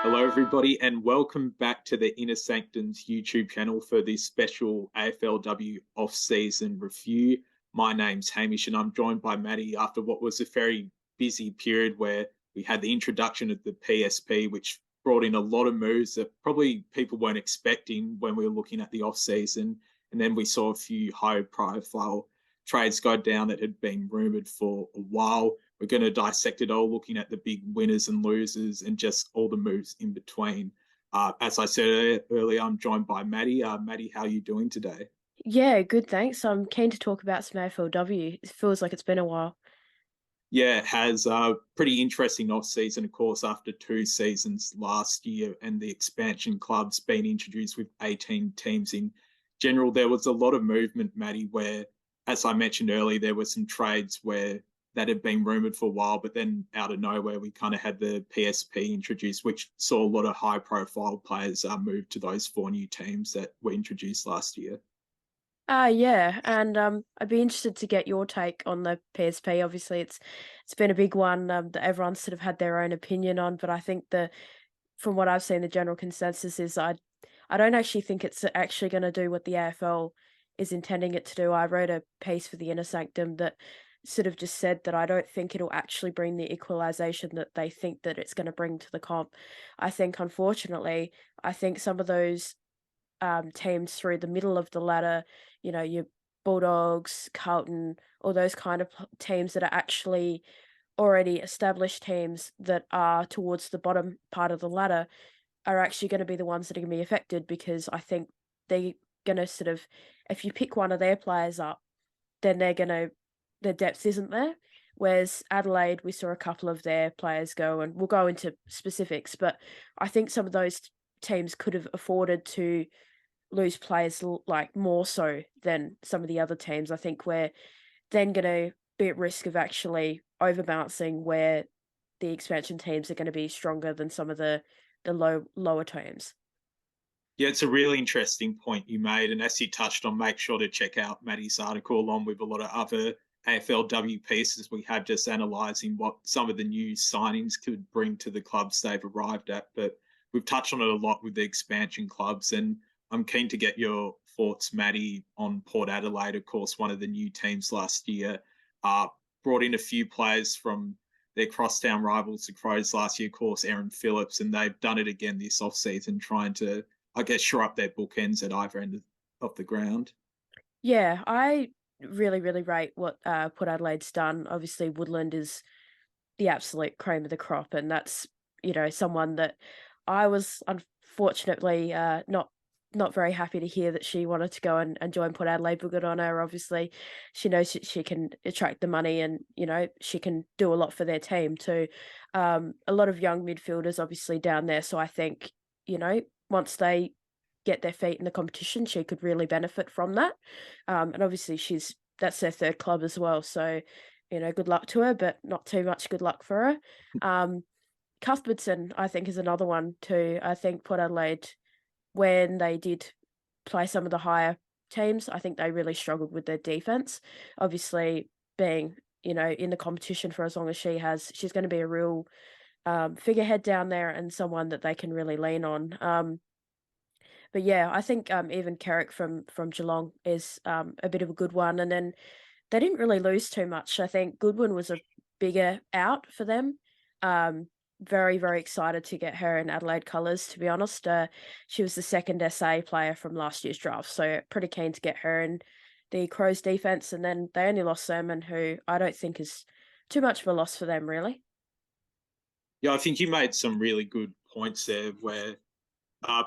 Hello, everybody, and welcome back to the Inner Sanctums YouTube channel for this special AFLW off-season review. My name's Hamish, and I'm joined by Maddie after what was a very busy period where we had the introduction of the PSP, which brought in a lot of moves that probably people weren't expecting when we were looking at the off-season. And then we saw a few high-profile trades go down that had been rumoured for a while. We're going to dissect it all, looking at the big winners and losers and just all the moves in between. As I said earlier, I'm joined by Maddie. Maddie, how are you doing today? Yeah, good, thanks. I'm keen to talk about some AFLW. It feels like it's been a while. Yeah, it has a pretty interesting off season, of course, after 2 seasons last year and the expansion clubs being introduced with 18 teams in general. There was a lot of movement, Maddie, where, as I mentioned earlier, there were some trades where that had been rumored for a while, but then out of nowhere, we kind of had the PSP introduced, which saw a lot of high profile players move to those four new teams that were introduced last year. Yeah, and I'd be interested to get your take on the PSP. Obviously, it's been a big one that everyone's sort of had their own opinion on, but I think from what I've seen, the general consensus is I don't actually think it's actually going to do what the AFL is intending it to do. I wrote a piece for the Inner Sanctum that sort of just said that I don't think it'll actually bring the equalisation that they think that it's going to bring to the comp. I think, unfortunately, I think some of those teams through the middle of the ladder, your Bulldogs, Carlton, all those kind of teams that are actually already established teams that are towards the bottom part of the ladder are actually going to be the ones that are going to be affected because I think they're going to sort of, if you pick one of their players up, then their depth isn't there. Whereas Adelaide, we saw a couple of their players go, and we'll go into specifics, but I think some of those teams could have afforded to lose players like more so than some of the other teams. I think we're then going to be at risk of actually overbalancing where the expansion teams are going to be stronger than some of the lower teams. Yeah, it's a really interesting point you made. And as you touched on, make sure to check out Maddie's article along with a lot of other AFLW pieces we have just analysing what some of the new signings could bring to the clubs they've arrived at. But we've touched on it a lot with the expansion clubs. And I'm keen to get your thoughts, Maddie, on Port Adelaide, of course, one of the new teams last year. Uh, Brought in a few players from their crosstown rivals, the Crows, last year, of course, Aaron Phillips, and they've done it again this offseason, trying to, I guess, shore up their bookends at either end of the ground. Yeah, I really, really rate what Port Adelaide's done. Obviously, Woodland is the absolute cream of the crop, and that's someone that I was unfortunately not very happy to hear that she wanted to go and join Port Adelaide, but good on her. Obviously, she knows that she can attract the money, and she can do a lot for their team too. A lot of young midfielders, obviously down there, so I think once they get their feet in the competition, she could really benefit from that. And obviously, that's their third club as well, so good luck to her, but not too much good luck for her. Um, Cuthbertson, I think, is another one too. I think Port Adelaide, when they did play some of the higher teams, I think they really struggled with their defense. Obviously, being in the competition for as long as she has, she's going to be a real figurehead down there and someone that they can really lean on. But yeah, I think even Carrick from Geelong is a bit of a good one, and then they didn't really lose too much. I think Goodwin was a bigger out for them. Um, Very, very excited to get her in Adelaide colours, to be honest. She was the second SA player from last year's draft, so pretty keen to get her in the Crows defence. And then they only lost Sermon, who I don't think is too much of a loss for them, really. Yeah, I think you made some really good points there where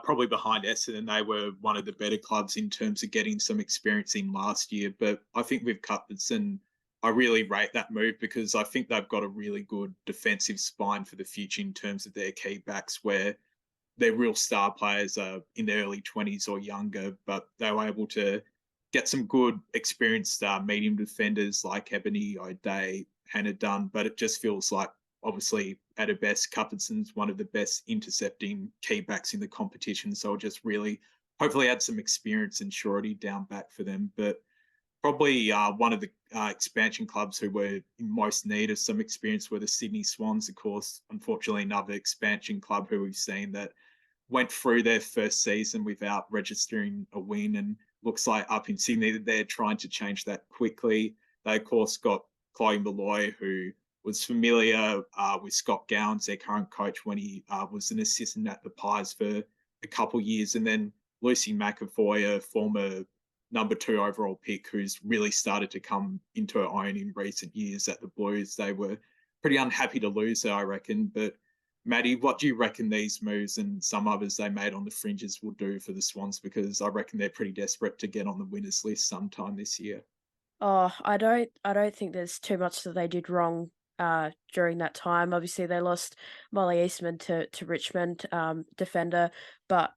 probably behind Essendon, they were one of the better clubs in terms of getting some experience in last year. But I think with Cuthbertson, I really rate that move because I think they've got a really good defensive spine for the future in terms of their key backs, where their real star players are in their early 20s or younger, but they were able to get some good experienced medium defenders like Ebony, O'Day, Hannah Dunn. But it just feels like, obviously, at her best, Cuthbertson's one of the best intercepting key backs in the competition. So I'll just really hopefully add some experience and surety down back for them. But probably one of the expansion clubs who were in most need of some experience were the Sydney Swans, of course. Unfortunately, another expansion club who we've seen that went through their first season without registering a win, and looks like up in Sydney that they're trying to change that quickly. They, of course, got Chloe Malloy, who was familiar with Scott Gowans, their current coach, when he was an assistant at the Pies for a couple of years. And then Lucy McAvoy, a former number 2 overall pick, who's really started to come into her own in recent years at the Blues. They were pretty unhappy to lose her, I reckon. But Maddie, what do you reckon these moves and some others they made on the fringes will do for the Swans? Because I reckon they're pretty desperate to get on the winners list sometime this year. Oh, I don't think there's too much that they did wrong during that time. Obviously they lost Molly Eastman to Richmond, defender, but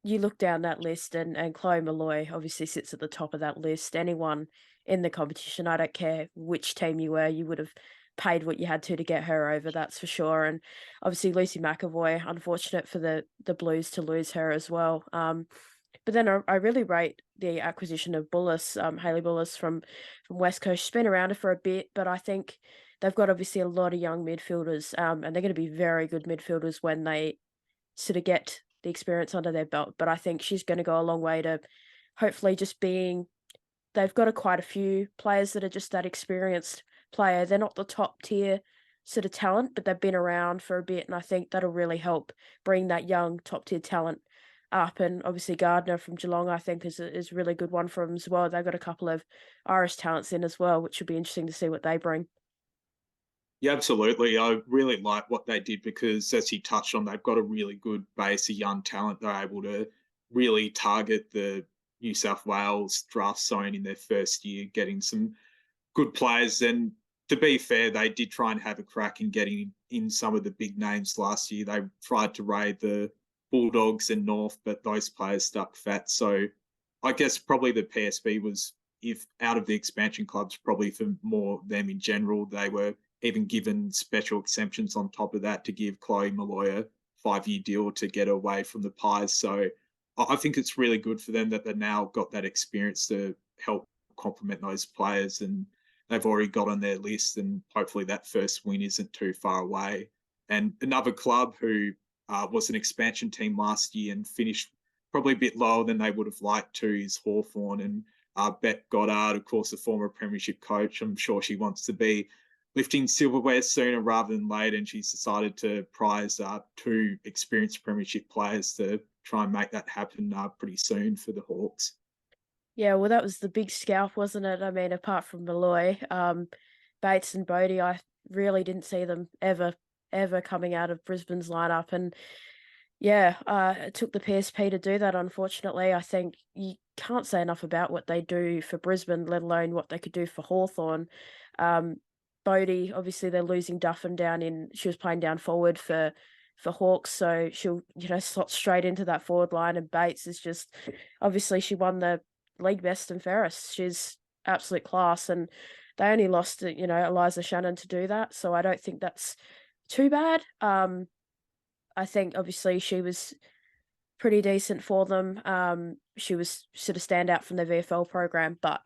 you look down that list and Chloe Malloy obviously sits at the top of that list. Anyone in the competition, I don't care which team you were, you would have paid what you had to get her over, that's for sure. And obviously Lucy McAvoy, unfortunate for the Blues to lose her as well. But then I really rate the acquisition of Bullis, Hayley Bullis from West Coast. She's been around for a bit, but I think they've got obviously a lot of young midfielders, and they're going to be very good midfielders when they sort of get the experience under their belt. But I think she's going to go a long way to hopefully just being. They've got quite a few players that are just that experienced player. They're not the top tier sort of talent, but they've been around for a bit, and I think that'll really help bring that young top tier talent up. And obviously Gardner from Geelong, I think, is a really good one for them as well. They've got a couple of Irish talents in as well, which will be interesting to see what they bring. Yeah, absolutely. I really like what they did because, as you touched on, they've got a really good base of young talent. They're able to really target the New South Wales draft zone in their first year, getting some good players. And to be fair, they did try and have a crack in getting in some of the big names last year. They tried to raid the Bulldogs and North, but those players stuck fat. So I guess probably the PSB was, if out of the expansion clubs, probably for more them in general, they were even given special exemptions on top of that to give Chloe Malloy a 5-year deal to get away from the Pies. So I think it's really good for them that they've now got that experience to help complement those players, and they've already got on their list, and hopefully that first win isn't too far away. And another club who was an expansion team last year and finished probably a bit lower than they would have liked to is Hawthorn. And Beth Goddard, of course, a former premiership coach. I'm sure she wants to be lifting silverware sooner rather than later, and she's decided to prize 2 experienced premiership players to try and make that happen pretty soon for the Hawks. Yeah, well, that was the big scalp, wasn't it? I mean, apart from Malloy, Bates and Bodie, I really didn't see them ever coming out of Brisbane's lineup. And yeah, it took the PSP to do that, unfortunately. I think you can't say enough about what they do for Brisbane, let alone what they could do for Hawthorn. Um, Bodie, obviously they're losing Duffin down in, she was playing down forward for Hawks, so she'll, slot straight into that forward line. And Bates is just, obviously she won the league best and fairest. She's absolute class, and they only lost, Eliza Shannon to do that, so I don't think that's too bad. I think obviously she was pretty decent for them. She was sort of stand out from the VFL program, but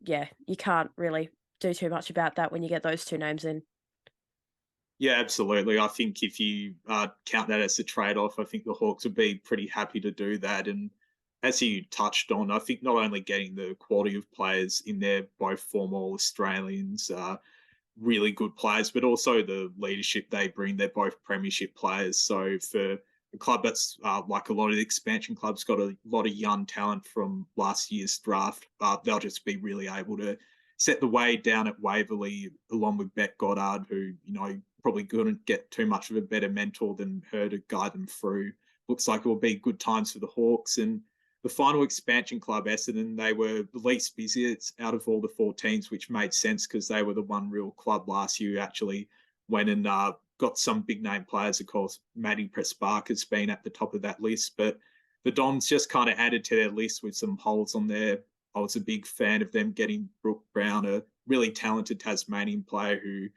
yeah, you can't really do too much about that when you get those 2 names in. Yeah, absolutely. I think if you count that as a trade-off, I think the Hawks would be pretty happy to do that. And as you touched on, I think not only getting the quality of players in there, both former Australians, really good players, but also the leadership they bring. They're both premiership players. So for a club that's like a lot of the expansion clubs, got a lot of young talent from last year's draft, they'll just be really able to set the way down at Waverley, along with Beck Goddard, who, probably couldn't get too much of a better mentor than her to guide them through. Looks like it will be good times for the Hawks. And the final expansion club, Essendon, they were the least busy out of all the 4 teams, which made sense because they were the one real club last year who actually went and got some big name players. Of course, Maddie Press-Barker's been at the top of that list, but the Dons just kind of added to their list with some holes on there. I was a big fan of them getting Brooke Brown, a really talented Tasmanian player who,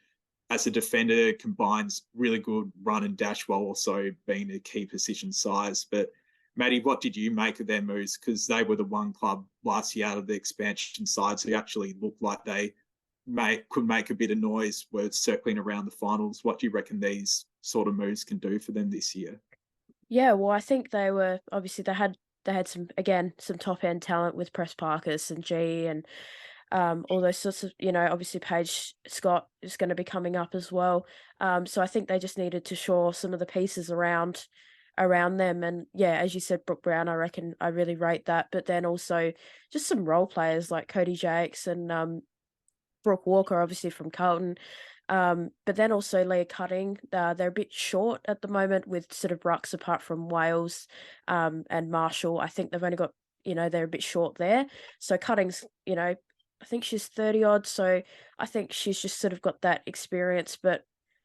as a defender, combines really good run and dash while also being a key position size. But Maddie, what did you make of their moves? Because they were the one club last year out of the expansion sides who actually looked like they could make a bit of noise, were circling around the finals. What do you reckon these sort of moves can do for them this year? Yeah, well, I think they were obviously they had some, again, some top end talent with Press Parker and G and all those sorts of, obviously Paige Scott is going to be coming up as well. So I think they just needed to shore some of the pieces around them. And yeah, as you said, Brooke Brown, I reckon I really rate that. But then also just some role players like Cody Jakes and Brooke Walker, obviously from Carlton. But then also Leah Cutting, they're a bit short at the moment with sort of rucks apart from Wales and Marshall. I think they've only got, they're a bit short there. So Cutting's, I think she's 30 odd. So I think she's just sort of got that experience, but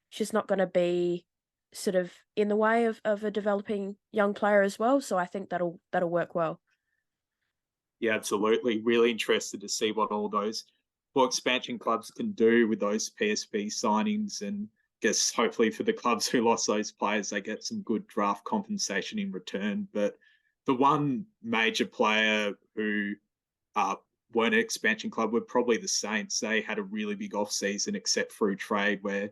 she's not going to be sort of in the way of a developing young player as well. So I think that'll work well. Yeah, absolutely. Really interested to see what expansion clubs can do with those PSB signings, and guess hopefully for the clubs who lost those players, they get some good draft compensation in return. But the one major player who weren't an expansion club were probably the Saints. They had a really big off season, except through trade, where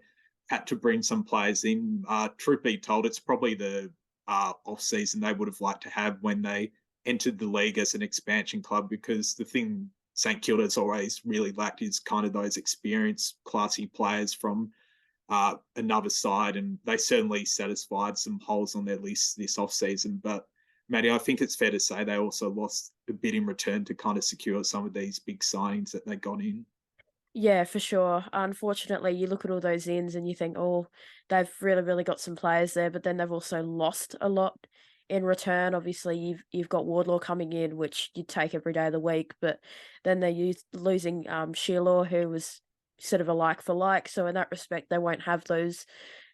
had to bring some players in. Truth be told, it's probably the off season they would have liked to have when they entered the league as an expansion club, because the thing St Kilda's always really lacked is kind of those experienced, classy players from another side, and they certainly satisfied some holes on their list this off season. But Maddie, I think it's fair to say they also lost a bit in return to kind of secure some of these big signings that they got in. Yeah, for sure. Unfortunately, you look at all those ins and you think, oh, they've really, really got some players there, but then they've also lost a lot in return. Obviously, you've got Wardlaw coming in, which you'd take every day of the week, but then they're losing Sheila, who was sort of a like for like. So in that respect, they won't have those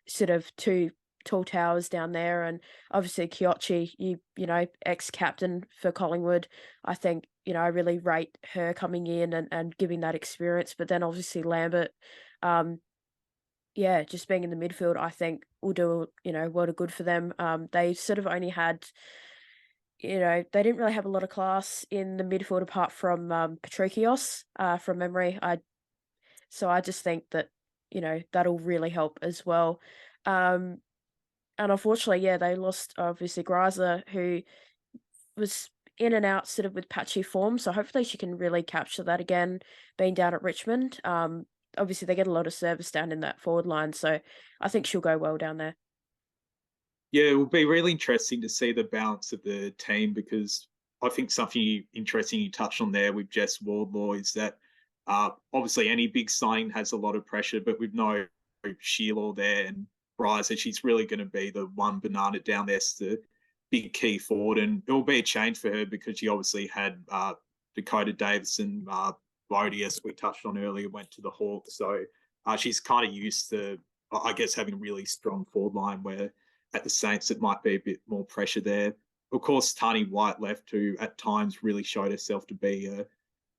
sort of two tall towers down there. And obviously Kiochi, ex-captain for Collingwood, I think, I really rate her coming in and giving that experience. But then obviously Lambert, um, yeah, just being in the midfield, I think will do, world of good for them. They sort of only had, they didn't really have a lot of class in the midfield apart from Patricios, from memory. So I just think that, that'll really help as well. Um, and unfortunately, yeah, they lost obviously Graza, who was in and out sort of with patchy form. So hopefully she can really capture that again, being down at Richmond. Obviously they get a lot of service down in that forward line, so I think she'll go well down there. Yeah, it will be really interesting to see the balance of the team, because I think something interesting you touched on there with Jess Wardlaw is that obviously any big signing has a lot of pressure, but with no Sheila there and Bryza, she's really going to be the one banana down there, the big key forward. And it will be a change for her because she obviously had Dakota Davison, Bodie, as we touched on earlier, went to the Hawks. So she's kind of used to, I guess, having a really strong forward line, where at the Saints it might be a bit more pressure there. Of course, Tani White left, who at times really showed herself to be a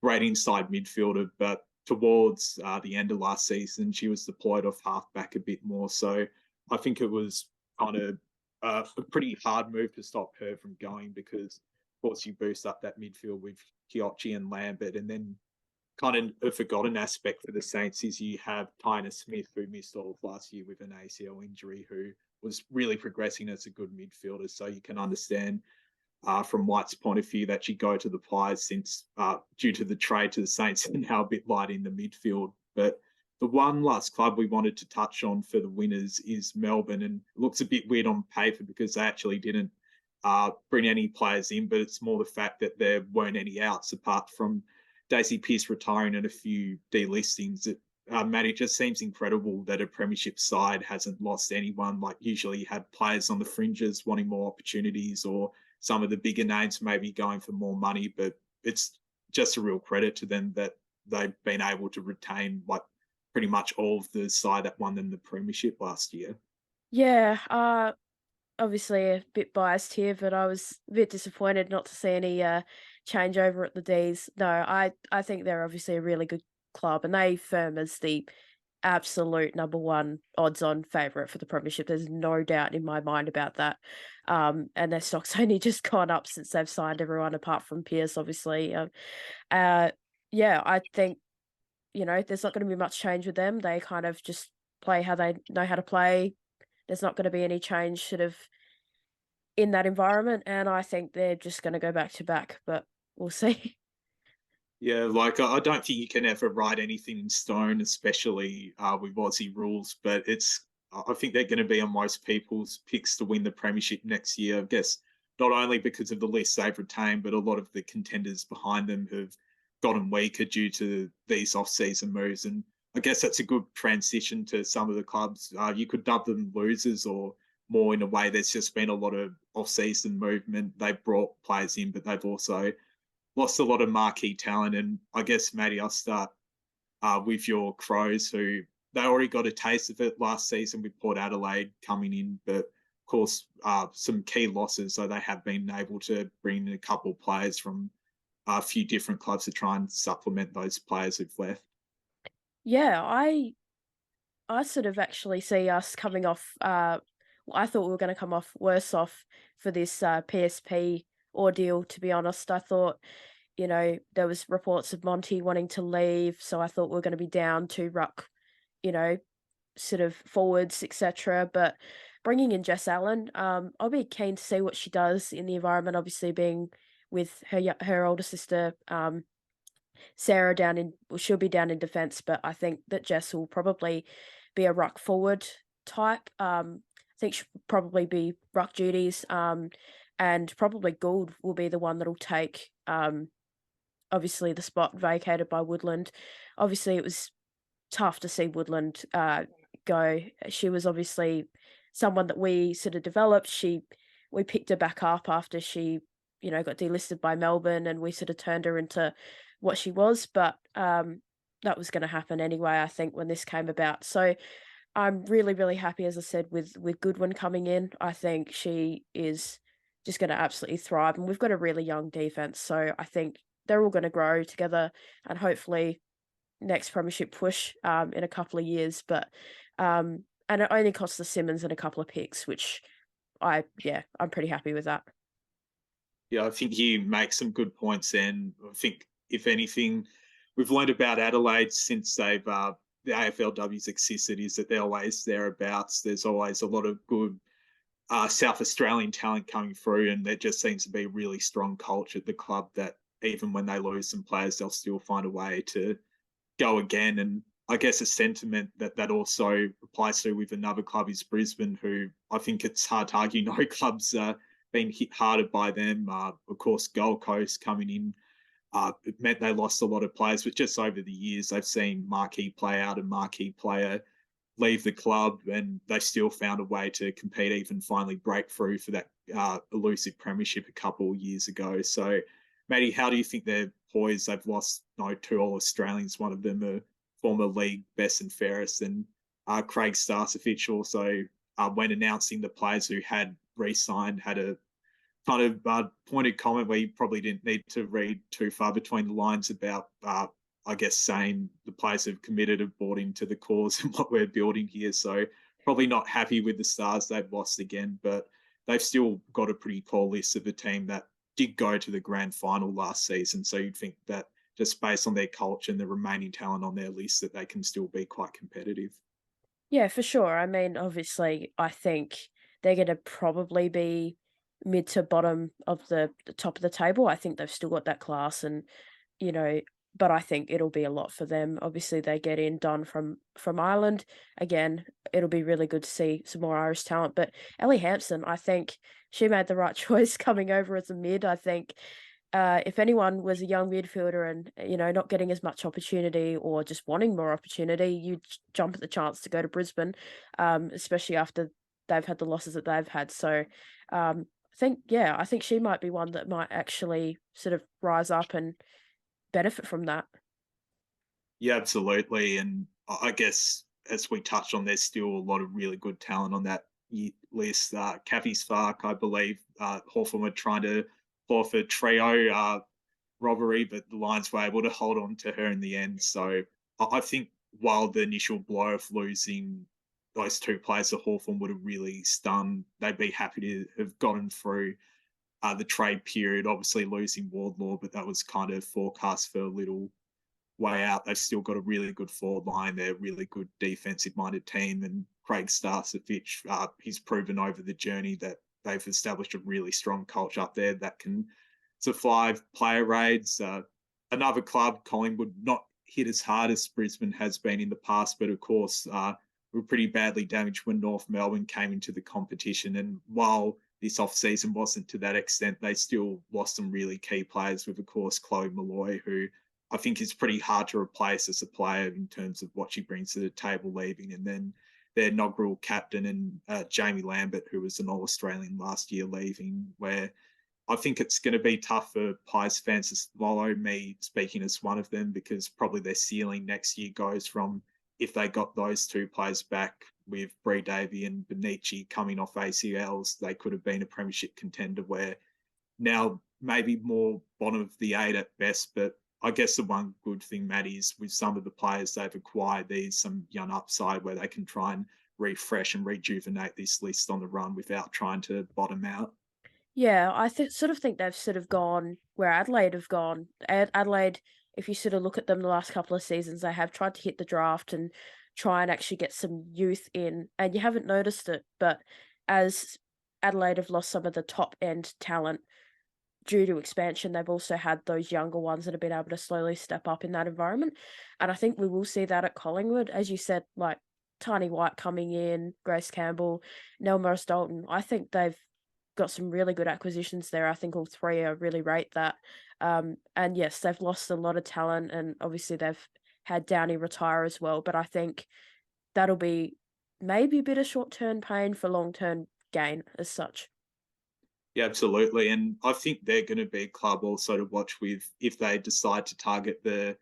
great inside midfielder, but towards the end of last season, she was deployed off halfback a bit more. So I think it was kind of a pretty hard move to stop her from going, because, of course, you boost up that midfield with Kiochi and Lambert, and then kind of a forgotten aspect for the Saints is you have Tyner Smith, who missed all of last year with an ACL injury, who was really progressing as a good midfielder. So you can understand from White's point of view that she go to the Pies, since due to the trade to the Saints and now a bit light in the midfield. But the one last club we wanted to touch on for the winners is Melbourne, and it looks a bit weird on paper because they actually didn't bring any players in, but it's more the fact that there weren't any outs apart from Daisy Pearce retiring and a few delistings. Matt, it just seems incredible that a premiership side hasn't lost anyone. Like, usually you had players on the fringes wanting more opportunities, or some of the bigger names maybe going for more money, but it's just a real credit to them that they've been able to retain like pretty much all of the side that won them the premiership last year. Yeah, obviously a bit biased here, but I was a bit disappointed not to see any changeover at the D's. No, I think they're obviously a really good club, and they firm as the absolute number one odds-on favourite for the premiership. There's no doubt in my mind about that. And their stock's only just gone up since they've signed everyone apart from Pierce, obviously. Uh, yeah, I think, there's not going to be much change with them. They kind of just play how they know how to play. There's not going to be any change sort of in that environment, and I think they're just going to go back to back, but we'll see. Yeah, like I don't think you can ever write anything in stone, especially with Aussie rules. But I think they're going to be on most people's picks to win the premiership next year. I guess not only because of the list they've retained, but a lot of the contenders behind them have gotten weaker due to these off-season moves. And I guess that's a good transition to some of the clubs. You could dub them losers or more in a way. There's just been a lot of off-season movement. They've brought players in, but they've also lost a lot of marquee talent. And I guess, Maddie, I'll start with your Crows, who they already got a taste of it last season with Port Adelaide coming in, but of course, some key losses. So they have been able to bring in a couple of players from a few different clubs to try and supplement those players who've left. Yeah, I sort of actually see us coming off. I thought we were going to come off worse off for this PSP ordeal. To be honest, I thought, there was reports of Monty wanting to leave, so I thought we were going to be down to ruck, you know, sort of forwards, etc. But bringing in Jess Allen, I'll be keen to see what she does in the environment. Obviously, being with her older sister, Sarah down in, well, she'll be down in defence, but I think that Jess will probably be a ruck forward type. I think she'll probably be ruck duties, and probably Gould will be the one that'll take, obviously, the spot vacated by Woodland. Obviously, it was tough to see Woodland go. She was obviously someone that we sort of developed. We picked her back up after she, got delisted by Melbourne, and we sort of turned her into what she was. But that was going to happen anyway, I think, when this came about. So I'm really, really happy, as I said, with Goodwin coming in. I think she is just going to absolutely thrive, and we've got a really young defense. So I think they're all going to grow together, and hopefully next premiership push in a couple of years. But and it only costs the Simmons and a couple of picks, which I'm pretty happy with that. Yeah, I think you make some good points. And I think, if anything, we've learned about Adelaide since the AFLW's existed is that they're always thereabouts. There's always a lot of good South Australian talent coming through, and there just seems to be a really strong culture at the club that even when they lose some players, they'll still find a way to go again. And I guess a sentiment that also applies to with another club is Brisbane, who I think it's hard to argue no club's been hit harder by them. Of course, Gold Coast coming in, it meant they lost a lot of players, but just over the years, they've seen marquee player out and marquee player leave the club, and they still found a way to compete, even finally break through for that elusive premiership a couple of years ago. So, Maddie, how do you think they're poised? They've lost two All Australians. One of them a former league best and fairest, and Craig Starcevich also, when announcing the players who had re-signed, had a kind of pointed comment where you probably didn't need to read too far between the lines about, I guess, saying the players have committed, have bought into the cause and what we're building here. So probably not happy with the Stars they've lost again, but they've still got a pretty core list of a team that did go to the grand final last season. So you'd think that just based on their culture and the remaining talent on their list, that they can still be quite competitive. Yeah, for sure. I mean, obviously, I think they're going to probably be mid to bottom of the top of the table. I think they've still got that class, and you know, but I think it'll be a lot for them. Obviously, they get in done from Ireland. Again, it'll be really good to see some more Irish talent. But Ellie Hampson, I think she made the right choice coming over as a mid. I think if anyone was a young midfielder and not getting as much opportunity or just wanting more opportunity, you'd jump at the chance to go to Brisbane, especially after they've had the losses that they've had. So I think she might be one that might actually sort of rise up and benefit from that. Yeah, absolutely. And I guess, as we touched on, there's still a lot of really good talent on that list. Kathy Spark, I believe, Hawthorn were trying to pour for trio robbery, but the Lions were able to hold on to her in the end. So I think while the initial blow of losing those two players to Hawthorn would have really stung, they'd be happy to have gotten through the trade period. Obviously, losing Wardlaw, but that was kind of forecast for a little way out. They've still got a really good forward line. They're a really good defensive-minded team, and Craig Starcevich, he's proven over the journey that they've established a really strong culture up there that can survive player raids. Another club, Collingwood, not hit as hard as Brisbane has been in the past, but of course, were pretty badly damaged when North Melbourne came into the competition. And while this off-season wasn't to that extent, they still lost some really key players with, of course, Chloe Malloy, who I think is pretty hard to replace as a player in terms of what she brings to the table leaving. And then their inaugural captain and Jamie Lambert, who was an All-Australian last year, leaving, where I think it's going to be tough for Pies fans to swallow, me speaking as one of them, because probably their ceiling next year goes from, if they got those two players back with Bree Davey and Benici coming off ACLs, they could have been a premiership contender, where now maybe more bottom of the 8 at best. But I guess the one good thing, Maddie, is with some of the players they've acquired, there's some young upside where they can try and refresh and rejuvenate this list on the run without trying to bottom out. Yeah, I sort of think they've sort of gone where Adelaide have gone. Adelaide, if you sort of look at them the last couple of seasons, they have tried to hit the draft and try and actually get some youth in, and you haven't noticed it. But as Adelaide have lost some of the top end talent due to expansion, they've also had those younger ones that have been able to slowly step up in that environment. And I think we will see that at Collingwood, as you said, like Tiny White coming in, Grace Campbell, Nell Morris Dalton. I think they've got some really good acquisitions there. I think all three are really rate that. And yes, they've lost a lot of talent, and obviously they've had Downey retire as well. But I think that'll be maybe a bit of short term pain for long term gain as such. Yeah, absolutely. And I think they're going to be a club also to watch with if they decide to target the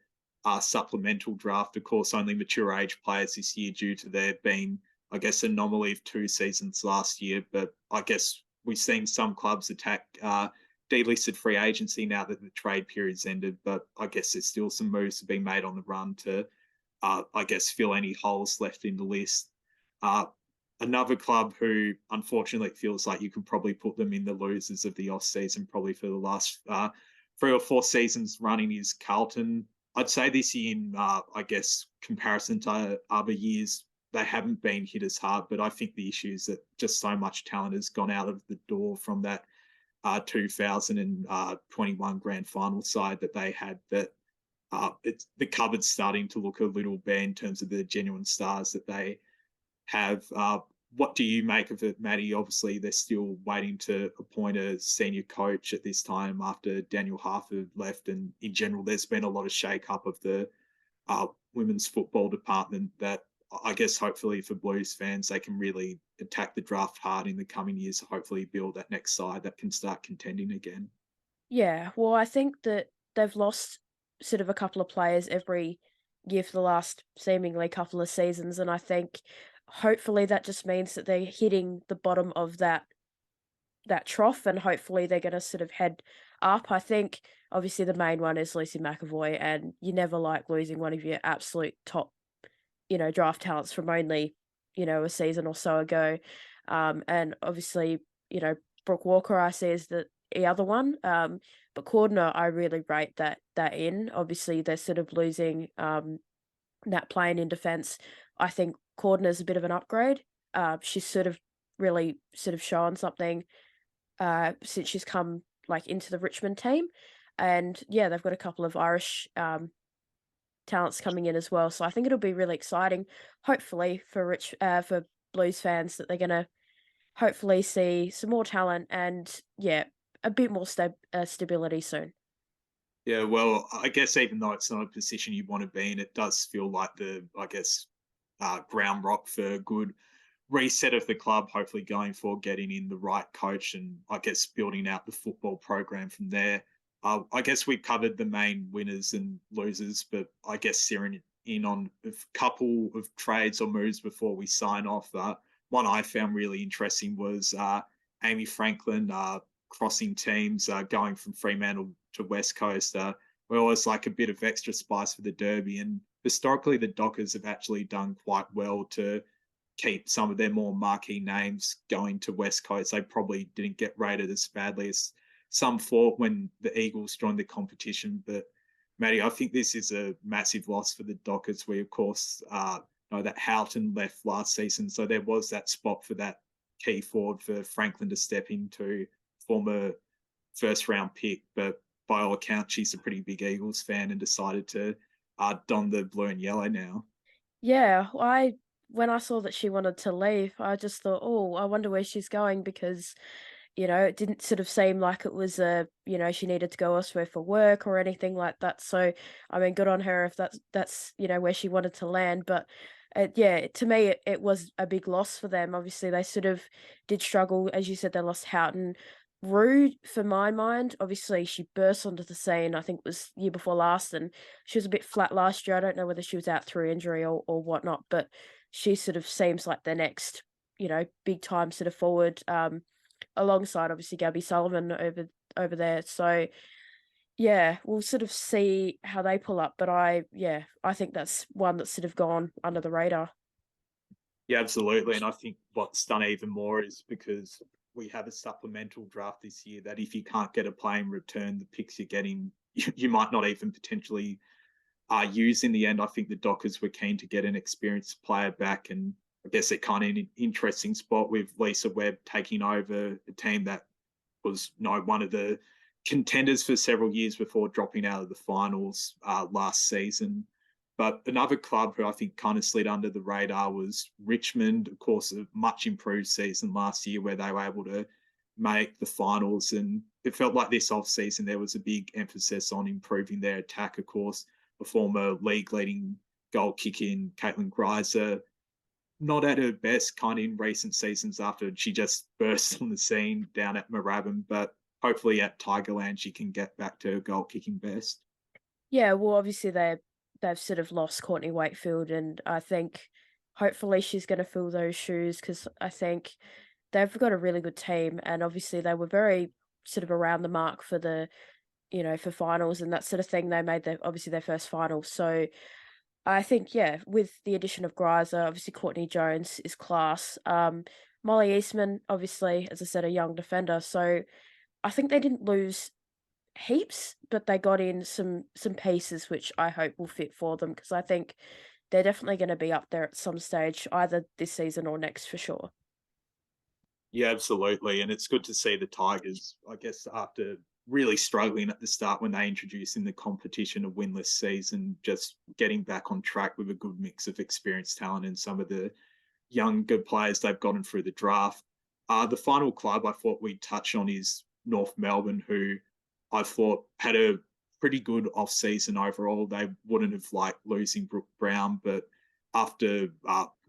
supplemental draft. Of course, only mature age players this year due to there being, I guess, anomaly of 2 seasons last year. But I guess we've seen some clubs attack delisted free agency now that the trade period's ended. But I guess there's still some moves to be made on the run to, I guess, fill any holes left in the list. Uh, Another club who unfortunately it feels like you could probably put them in the losers of the off season probably for the last 3 or 4 seasons running is Carlton. I'd say this year in I guess comparison to other years they haven't been hit as hard, but I think the issue is that just so much talent has gone out of the door from that 2021 grand final side that they had, that it's the cupboard's starting to look a little bare in terms of the genuine stars that they have. What do you make of it, Maddie? Obviously, they're still waiting to appoint a senior coach at this time after Daniel Harford left. And in general, there's been a lot of shake-up of the women's football department that I guess hopefully for Blues fans, they can really attack the draft hard in the coming years to hopefully build that next side that can start contending again. Yeah, well, I think that they've lost sort of a couple of players every year for the last seemingly couple of seasons, and I think hopefully that just means that they're hitting the bottom of that trough, and hopefully they're going to sort of head up. I think obviously the main one is Lucy McAvoy, and you never like losing one of your absolute top, draft talents from only, a season or so ago. And obviously, Brooke Walker I see as the other one. But Cordner, I really rate that in. Obviously, they're sort of losing Nat Plain in defence. I think Cordner's a bit of an upgrade. She's sort of really sort of shown something since she's come like into the Richmond team. And yeah, they've got a couple of Irish talents coming in as well. So I think it'll be really exciting. Hopefully for Blues fans that they're gonna hopefully see some more talent and yeah, a bit more stability soon. Yeah, well, I guess even though it's not a position you want to be in, it does feel like I guess, ground rock for a good reset of the club, hopefully going forward, getting in the right coach and I guess building out the football program from there. I guess we've covered the main winners and losers, but I guess zeroing in on a couple of trades or moves before we sign off. One I found really interesting was Amy Franklin crossing teams, going from Fremantle to West Coast. We always like a bit of extra spice for the derby, and historically the Dockers have actually done quite well to keep some of their more marquee names going to West Coast. They probably didn't get rated as badly as some thought when the Eagles joined the competition. But Maddie, I think this is a massive loss for the Dockers. We, of course, know that Houghton left last season, so there was that spot for that key forward for Franklin to step into, former first round pick. But by all accounts, she's a pretty big Eagles fan and decided to don the blue and yellow now. Yeah, I when I saw that she wanted to leave, I just thought, "Oh, I wonder where she's going," because, it didn't sort of seem like it was she needed to go elsewhere for work or anything like that. So, I mean, good on her if that's where she wanted to land. But yeah, to me, it was a big loss for them. Obviously, they sort of did struggle. As you said, they lost Houghton. Rude, for my mind, obviously she burst onto the scene, I think it was year before last, and she was a bit flat last year. I don't know whether she was out through injury or whatnot, but she sort of seems like the next, big time sort of forward. Alongside obviously Gabby Sullivan over there. So yeah, we'll sort of see how they pull up. But I think that's one that's sort of gone under the radar. Yeah, absolutely. And I think what's done even more is because we have a supplemental draft this year that if you can't get a play in return, the picks you're getting, you might not even potentially use in the end. I think the Dockers were keen to get an experienced player back. And I guess they're kind of in an interesting spot with Lisa Webb taking over a team that was one of the contenders for several years before dropping out of the finals last season. But another club who I think kind of slid under the radar was Richmond. Of course, a much improved season last year where they were able to make the finals. And it felt like this off season there was a big emphasis on improving their attack. Of course, a former league leading goal kicker in Caitlin Greiser, not at her best kind of in recent seasons after she just burst on the scene down at Moorabbin, but hopefully at Tigerland she can get back to her goal kicking best. Yeah, well, obviously they've sort of lost Courtney Wakefield, and I think hopefully she's going to fill those shoes because I think they've got a really good team, and obviously they were very sort of around the mark for for finals and that sort of thing. They made obviously their first final, so I think, yeah, with the addition of Greiser, obviously Courtney Jones is class. Molly Eastman, obviously, as I said, a young defender. So I think they didn't lose heaps, but they got in some pieces which I hope will fit for them because I think they're definitely going to be up there at some stage, either this season or next for sure. Yeah, absolutely. And it's good to see the Tigers, I guess, after really struggling at the start when they introduced in the competition a winless season, just getting back on track with a good mix of experienced talent and some of the young good players they've gotten through the draft. The final club I thought we'd touch on is North Melbourne, who I thought had a pretty good off season overall. They wouldn't have liked losing Brooke Brown, but after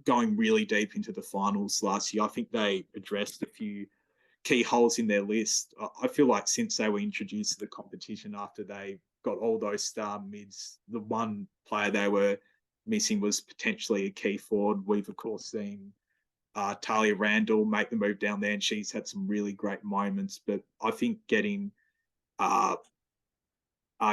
going really deep into the finals last year, I think they addressed a few key holes in their list. I feel like since they were introduced to the competition after they got all those star mids, the one player they were missing was potentially a key forward. We've, of course, seen Talia Randall make the move down there, and she's had some really great moments. But I think getting uh,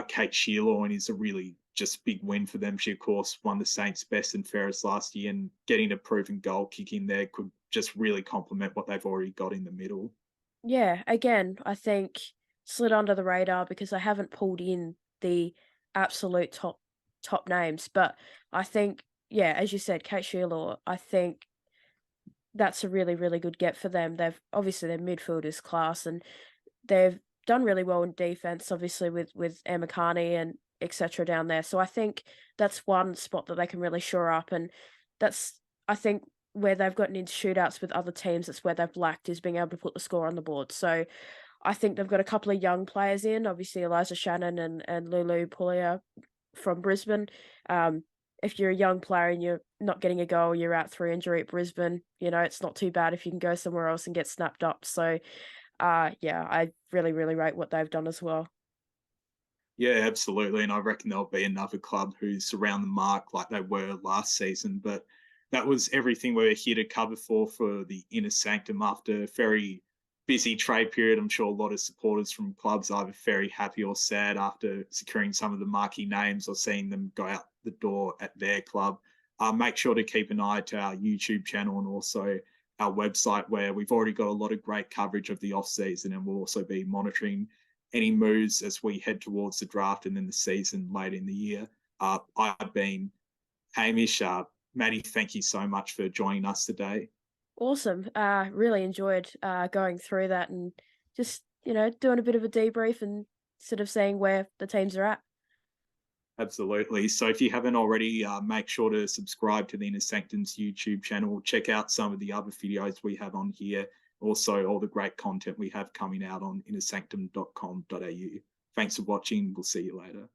Kate Shearlaw is a really just big win for them. She, of course, won the Saints best and fairest last year, and getting a proven goal kick in there could just really complement what they've already got in the middle. Yeah, again, I think slid under the radar because I haven't pulled in the absolute top names, but I think, yeah, as you said, Kate Shearlaw, I think that's a really, really good get for them. They've obviously their midfield is class and they've done really well in defense, obviously with Emma Carney and etc. down there. So I think that's one spot that they can really shore up, and that's I think where they've gotten into shootouts with other teams. That's where they've lacked is being able to put the score on the board. So I think they've got a couple of young players in, obviously Eliza Shannon and Lulu Pullier from Brisbane. If you're a young player and you're not getting a goal, you're out through injury at Brisbane. It's not too bad if you can go somewhere else and get snapped up. So yeah, I really, really rate what they've done as well. Yeah, absolutely. And I reckon there'll be another club who's around the mark like they were last season. But that was everything we were here to cover for the Inner Sanctum after a very busy trade period. I'm sure a lot of supporters from clubs are either very happy or sad after securing some of the marquee names or seeing them go out the door at their club. Make sure to keep an eye to our YouTube channel and also our website, where we've already got a lot of great coverage of the off season, and we'll also be monitoring any moves as we head towards the draft and then the season late in the year. I've been Hamish. Maddie, thank you so much for joining us today. Awesome. Really enjoyed going through that and just, doing a bit of a debrief and sort of seeing where the teams are at. Absolutely. So if you haven't already, make sure to subscribe to the Inner Sanctum's YouTube channel. Check out some of the other videos we have on here. Also, all the great content we have coming out on innersanctum.com.au. Thanks for watching. We'll see you later.